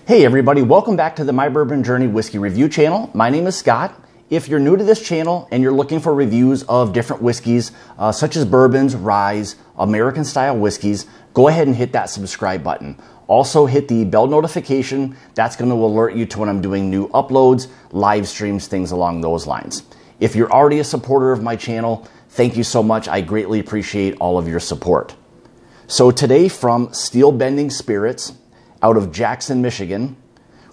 Hey everybody, welcome back to the My Bourbon Journey Whiskey Review channel. My name is Scott. If you're new to this channel and you're looking for reviews of different whiskeys, such as bourbons, ryes, American style whiskeys, go ahead and hit that subscribe button. Also hit the bell notification. That's going to alert you to when I'm doing new uploads, live streams, things along those lines. If you're already a supporter of my channel, thank you so much. I greatly appreciate all of your support. So today from Steel Bending Spirits, out of Jackson, Michigan,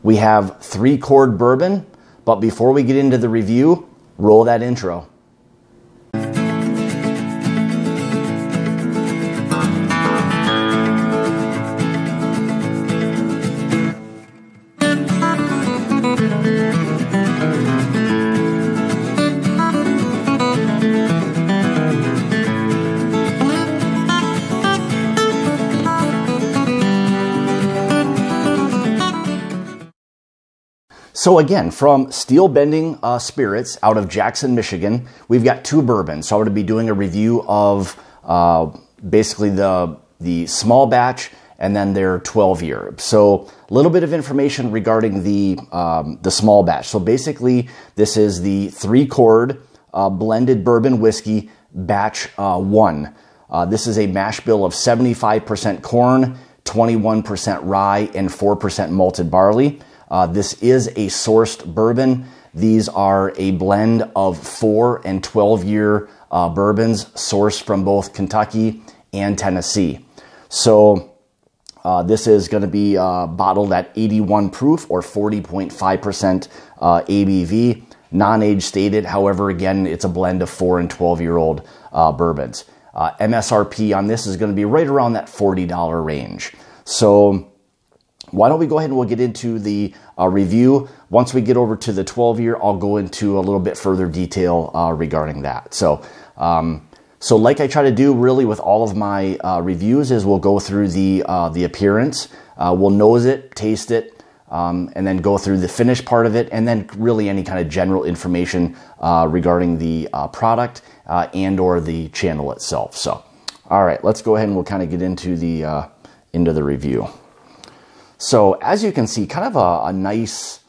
we have 3 Chord Bourbon, but before we get into the review, roll that intro. So again, from Steel Bending Spirits out of Jackson, Michigan, we've got 2 bourbons. So I'm going to be doing a review of basically the small batch and then their 12-year. So a little bit of information regarding the small batch. So basically, this is the 3 Chord blended bourbon whiskey batch 1. This is a mash bill of 75% corn, 21% rye, and 4% malted barley. This is a sourced bourbon. These are a blend of 4 and 12-year bourbons sourced from both Kentucky and Tennessee. So this is going to be bottled at 81 proof or 40.5% ABV. Non-age stated. However, again, it's a blend of 4 and 12-year-old bourbons. MSRP on this is going to be right around that $40 range. So why don't we go ahead and we'll get into the review. Once we get over to the 12-year, I'll go into a little bit further detail regarding that. So like I try to do really with all of my reviews is we'll go through the appearance, we'll nose it, taste it, and then go through the finish part of it, and then really any kind of general information regarding the product and or the channel itself. So, all right, let's go ahead and we'll kind of get into the review. So as you can see, kind of a nice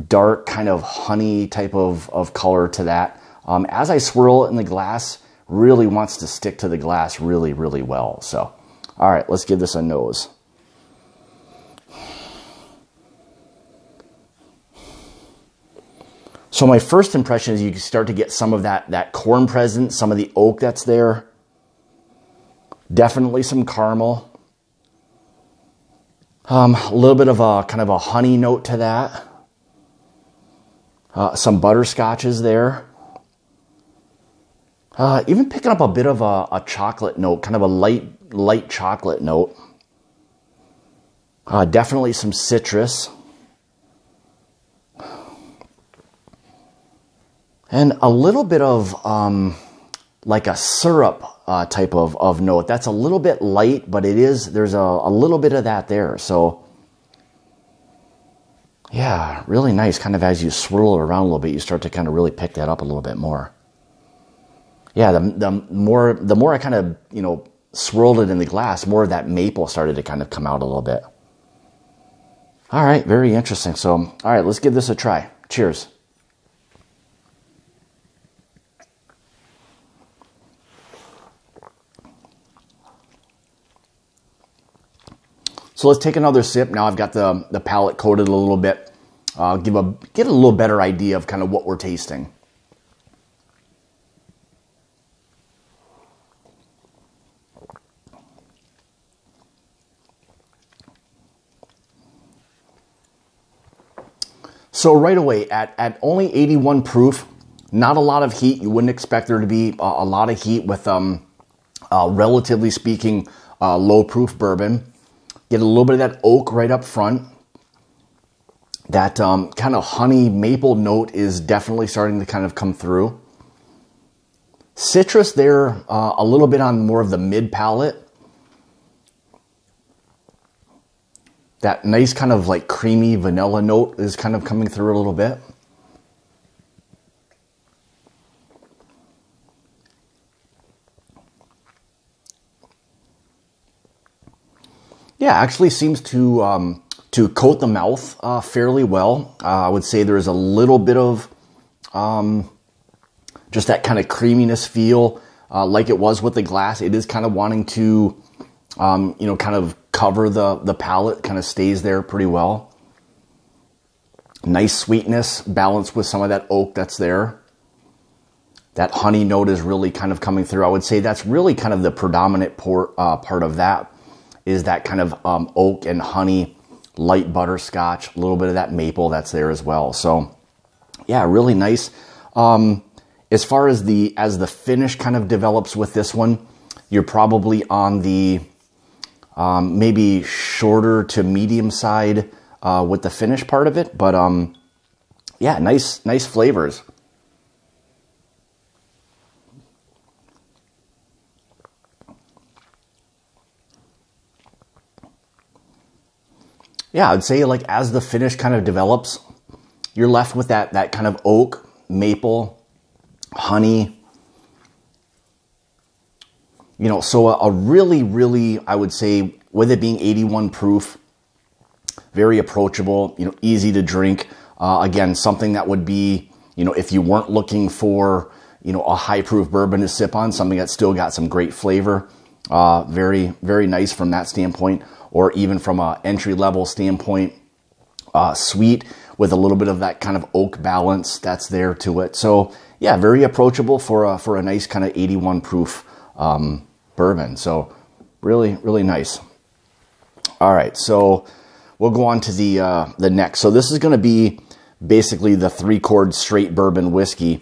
dark kind of honey type of color to that. As I swirl it in the glass, really wants to stick to the glass really, really well. So, all right, let's give this a nose. So my first impression is you can start to get some of that corn present, some of the oak that's there. Definitely some caramel. A little bit of a kind of a honey note to that. Some butterscotch is there. Even picking up a bit of a chocolate note, kind of a light chocolate note. Definitely some citrus. And a little bit of like a syrup type of note. That's a little bit light, but there's a little bit of that there. So yeah, really nice. Kind of as you swirl it around a little bit, you start to kind of really pick that up a little bit more. Yeah, the more I kind of, swirled it in the glass, more of that maple started to kind of come out a little bit. All right, very interesting. So, all right, let's give this a try. Cheers. So let's take another sip. Now I've got the palate coated a little bit. Get a little better idea of kind of what we're tasting. So right away, at only 81 proof, not a lot of heat. You wouldn't expect there to be a lot of heat with, relatively speaking, low proof bourbon. Get a little bit of that oak right up front. That kind of honey maple note is definitely starting to kind of come through. Citrus there, a little bit on more of the mid palate. That nice kind of like creamy vanilla note is kind of coming through a little bit. Yeah, actually seems to to coat the mouth fairly well. I would say there's a little bit of just that kind of creaminess feel like it was with the glass. It is kind of wanting to, you know, kind of cover the palate, kind of stays there pretty well. Nice sweetness balanced with some of that oak that's there. That honey note is really kind of coming through. I would say that's really kind of the predominant part of that, is that kind of oak and honey, light butterscotch, a little bit of that maple that's there as well. So yeah, really nice. As far as the finish kind of develops with this one, you're probably on the maybe shorter to medium side with the finish part of it, but yeah, nice flavors. Yeah, I'd say like as the finish kind of develops, you're left with that kind of oak, maple, honey. You know, so a really, I would say, with it being 81 proof, very approachable, you know, easy to drink. Again, something that would be, you know, if you weren't looking for, you know, a high proof bourbon to sip on, something that's still got some great flavor. Very nice from that standpoint, or even from a entry level standpoint, sweet with a little bit of that kind of oak balance that's there to it. So yeah, very approachable for a nice kind of 81 proof bourbon. So really nice. All right, so we'll go on to the next. So this is going to be basically the 3-chord straight bourbon whiskey.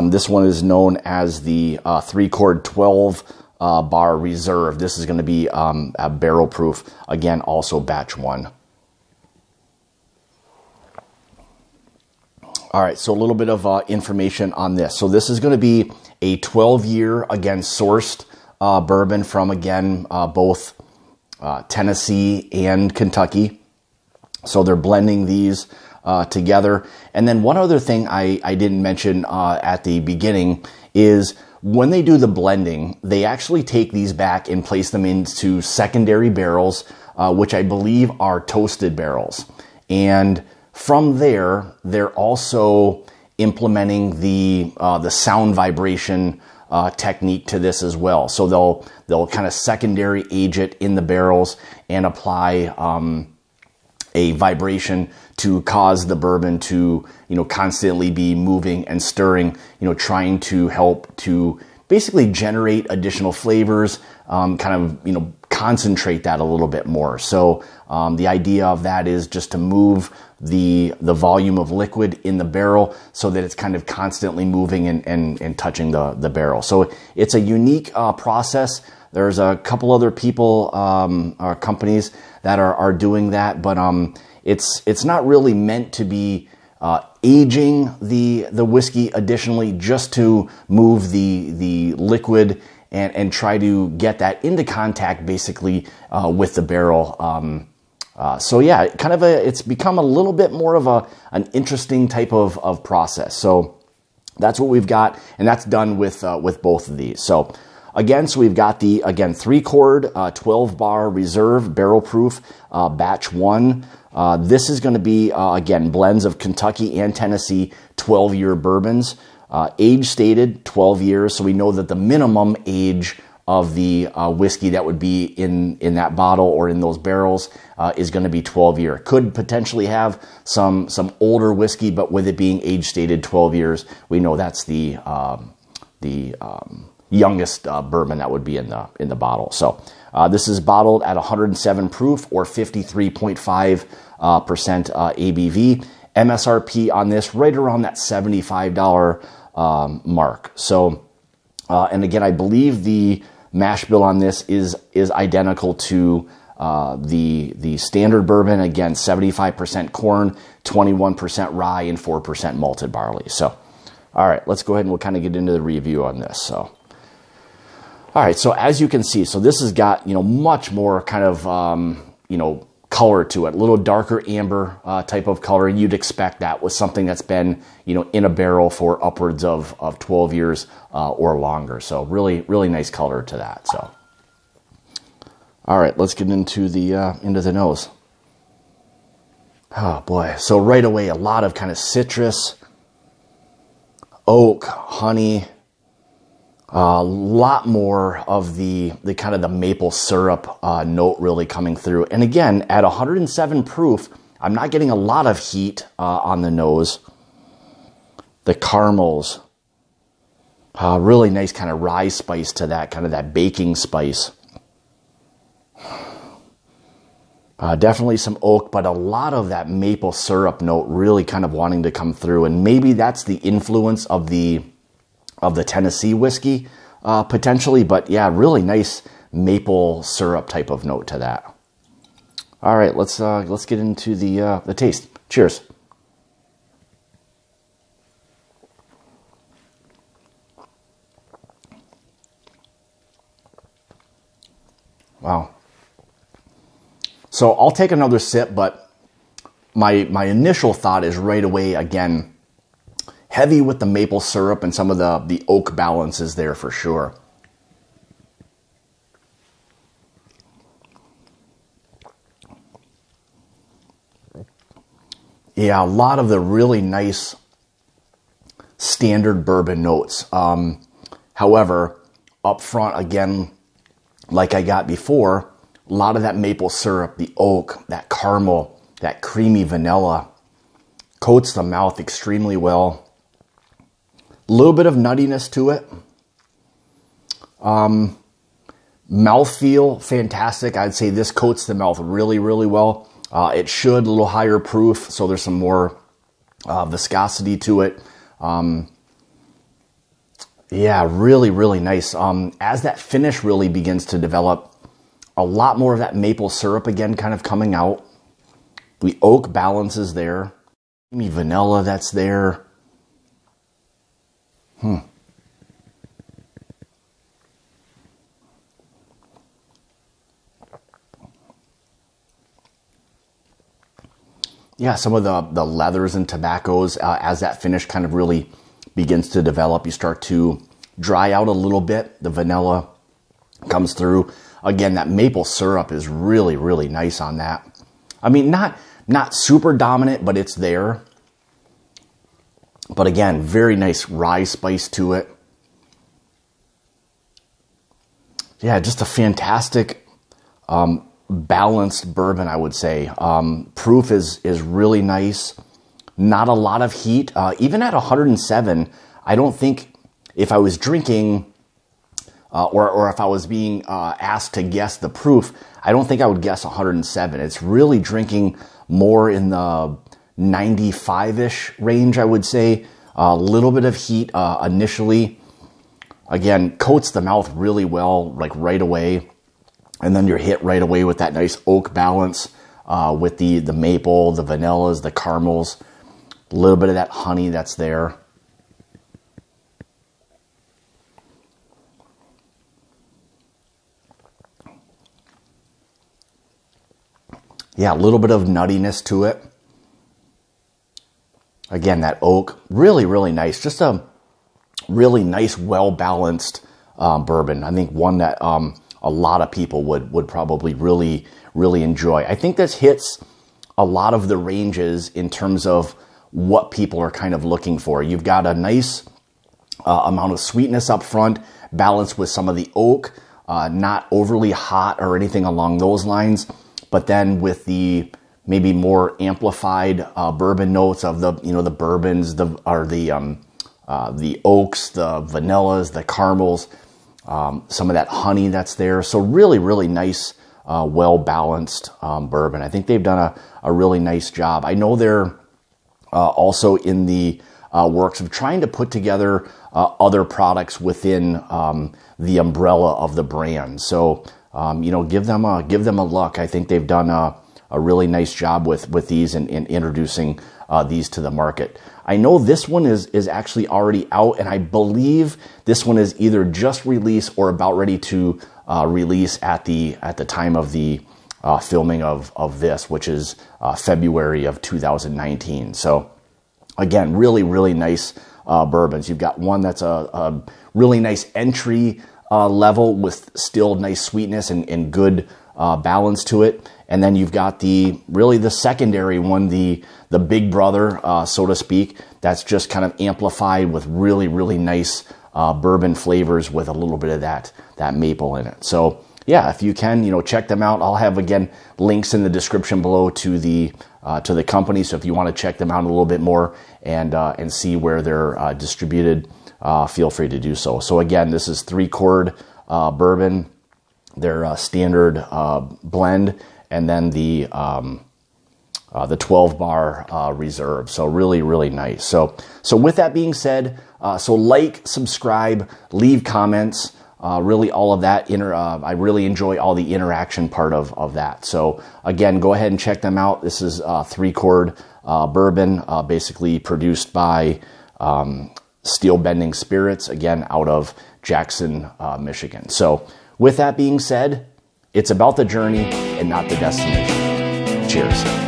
This one is known as the 3-chord 12 bar reserve. This is going to be a barrel proof, again, also batch 1. All right, so a little bit of information on this. So this is going to be a 12-year, again, sourced bourbon from, again, both Tennessee and Kentucky. So they're blending these together. And then one other thing I didn't mention at the beginning is when they do the blending, they actually take these back and place them into secondary barrels, which I believe are toasted barrels. And from there, they're also implementing the sound vibration technique to this as well. So they'll kind of secondary age it in the barrels and apply a vibration to cause the bourbon to, you know, constantly be moving and stirring, you know, trying to help to basically generate additional flavors, kind of, you know, concentrate that a little bit more. So the idea of that is just to move the volume of liquid in the barrel so that it's kind of constantly moving and touching the barrel. So it's a unique process. There's a couple other people or companies that are doing that, but it's not really meant to be aging the whiskey additionally, just to move the liquid and try to get that into contact basically with the barrel. So yeah, kind of it's become a little bit more of an interesting type of process. So that's what we've got, and that's done with both of these. So again, so we've got the 3-chord 12 bar reserve barrel proof batch 1. This is going to be again blends of Kentucky and Tennessee 12-year bourbons. Age stated 12 years, so we know that the minimum age of the whiskey that would be in that bottle or in those barrels is going to be 12 year. Could potentially have some older whiskey, but with it being age stated 12 years, we know that's the youngest bourbon that would be in the bottle. So this is bottled at 107 proof or 53.5% ABV. MSRP on this right around that $75 mark. So, and again, I believe the mash bill on this is identical to the standard bourbon. Again, 75% corn, 21% rye, and 4% malted barley. So, all right, let's go ahead and we'll kind of get into the review on this. So, all right, so as you can see, so this has got, you know, much more kind of, you know, color to it, a little darker amber type of color. And you'd expect that with something that's been, you know, in a barrel for upwards of 12 years or longer. So really nice color to that. So, all right, let's get into the nose. Oh boy. So right away, a lot of kind of citrus, oak, honey, a lot more of the kind of the maple syrup note really coming through. And again, at 107 proof, I'm not getting a lot of heat on the nose. The caramels, really nice kind of rye spice to that, kind of that baking spice. Definitely some oak, but a lot of that maple syrup note really kind of wanting to come through. And maybe that's the influence of the Tennessee whiskey, potentially. But yeah, really nice maple syrup type of note to that. All right, let's get into the taste. Cheers. Wow. So I'll take another sip, but my initial thought is right away, again, heavy with the maple syrup and some of the oak balances there for sure. Yeah, a lot of the really nice standard bourbon notes. However, up front, again, like I got before, a lot of that maple syrup, the oak, that caramel, that creamy vanilla coats the mouth extremely well. A little bit of nuttiness to it. Mouthfeel, fantastic. I'd say this coats the mouth really, really well. It should, a little higher proof, so there's some more viscosity to it. Yeah, really, really nice. As that finish really begins to develop, a lot more of that maple syrup again kind of coming out. The oak balance is there. Creamy vanilla that's there. Yeah, some of the leathers and tobaccos, as that finish kind of really begins to develop, you start to dry out a little bit. The vanilla comes through. Again, that maple syrup is really, really nice on that. I mean, not super dominant, but it's there. But again, very nice rye spice to it. Yeah, just a fantastic balanced bourbon, I would say. Proof is really nice. Not a lot of heat. Even at 107, I don't think if I was drinking or if I was being asked to guess the proof, I don't think I would guess 107. It's really drinking more in the 95-ish range, I would say. A little bit of heat initially. Again, coats the mouth really well, like right away. And then you're hit right away with that nice oak balance with the maple, the vanillas, the caramels. A little bit of that honey that's there. Yeah, a little bit of nuttiness to it. Again, that oak, really, really nice. Just a really nice, well-balanced bourbon. I think one that a lot of people would probably really, really enjoy. I think this hits a lot of the ranges in terms of what people are kind of looking for. You've got a nice amount of sweetness up front, balanced with some of the oak, not overly hot or anything along those lines. But then with the maybe more amplified bourbon notes of the bourbons, the oaks, the vanillas, the caramels, some of that honey that's there. So really, really nice, well-balanced bourbon. I think they've done a really nice job. I know they're also in the works of trying to put together other products within the umbrella of the brand. So give them a look. I think they've done a really nice job with these and introducing these to the market. I know this one is actually already out, and I believe this one is either just released or about ready to release at the time of the filming of this, which is February of 2019. So again, really, really nice bourbons. You've got one that's a really nice entry level with still nice sweetness and good balance to it. And then you've got really the secondary one, the big brother, so to speak, that's just kind of amplified with really, really nice bourbon flavors with a little bit of that maple in it. So yeah, if you can, check them out. I'll have, again, links in the description below to the company. So if you want to check them out a little bit more and see where they're distributed, feel free to do so. So again, this is 3 Chord bourbon, their standard blend, and then the 12 bar reserve. So really, really nice. So with that being said, so like, subscribe, leave comments. Really all of that, I really enjoy all the interaction part of that. So again, go ahead and check them out. This is 3 Chord bourbon, basically produced by Steel Bending Spirits, again, out of Jackson, Michigan. So with that being said, it's about the journey and not the destination. Cheers.